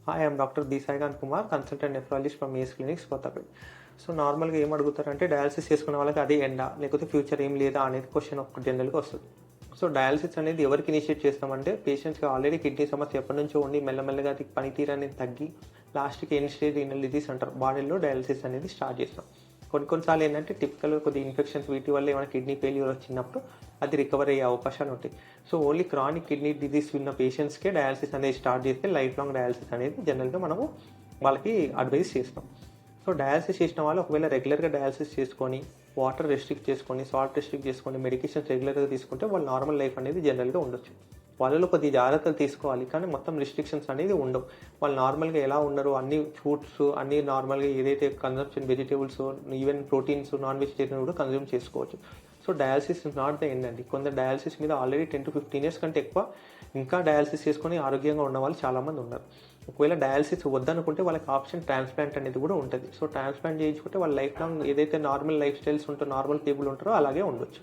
Hi, I'm doctor B Saikanth Kumar, consultant nephrologist from AS clinics Kothapeta. So నార్మల్గా ఏం అడుగుతారంటే dialysis చేసుకునే వాళ్ళకి అదే ఎండా లేకపోతే ఫ్యూచర్ ఏం లేదా అనేది క్వశ్చన్ ఒక జనరల్గా వస్తుంది. సో డయాలసిస్ అనేది ఎవరికి ఇనిషియేట్ చేస్తామంటే పేషెంట్స్కి ఆల్రెడీ కిడ్నీ సమస్య ఎప్పటి నుంచో ఉండి మెల్లమెల్లగా అది పనితీరు అనేది తగ్గి లాస్ట్కి ఎండ్ స్టేజ్ రీనల్ డిసీజ్ అంటారు, బాడీలో డయాలసిస్ అనేది స్టార్ట్ చేస్తాం. కొన్నిసార్లు ఏంటంటే టిపికల్గా కొద్దిగా ఇన్ఫెక్షన్స్ వీటి వల్ల ఏమైనా కిడ్నీ ఫెయిల్యూర్ వచ్చినప్పుడు అది రికవర్ అయ్యే అవకాశాలు ఉంటాయి. So only chronic kidney disease ఉన్న పేషెంట్స్కే డయాలసిస్ అనేది స్టార్ట్ చేస్తే లైఫ్ లాంగ్ డయాలసిస్ అనేది జనరల్గా మనము వాళ్ళకి అడ్వైస్ చేస్తాం. సో డయాలసిస్ చేసిన వాళ్ళు ఒకవేళ రెగ్యులర్గా డయాలసిస్ చేసుకొని వాటర్ రెస్ట్రిక్ట్ చేసుకొని సాల్ట్ రెస్ట్రిక్ట్ చేసుకొని మెడికేషన్స్ రెగ్యులర్గా తీసుకుంటే వాళ్ళు నార్మల్ లైఫ్ అనేది జనరల్గా ఉండొచ్చు. వాళ్ళలో కొద్ది జాగ్రత్తలు తీసుకోవాలి, కానీ మొత్తం రిస్ట్రిక్షన్స్ అనేది ఉండవు. వాళ్ళు నార్మల్గా ఎలా ఉండరు, అన్ని ఫ్రూట్స్ అన్ని నార్మల్గా ఏదైతే consumption vegetables even proteins non vegetarian కూడా కన్జ్యూమ్ చేసుకోవచ్చు. So dialysis is not the end అండి. కొందరు డయాలసిస్ మీద ఆల్రెడీ 10 to 15 years కంటే ఎక్కువ ఇంకా డయాలసిస్ చేసుకొని ఆరోగ్యంగా ఉన్న వాళ్ళు చాలామంది ఉన్నారు. ఒకవేళ డయాలసిస్ వద్దనుకుంటే వాళ్ళకి ఆప్షన్ ట్రాన్స్ప్లాంట్ అనేది కూడా ఉంటుంది. సో ట్రాన్స్ప్లాంట్ చేయించుకుంటే వాళ్ళ లైఫ్ లాంగ్ ఏదైతే నార్మల్ లైఫ్ స్టైల్స్ ఉంటారో నార్మల్ పీపుల్ ఉంటారో అలాగే ఉండొచ్చు.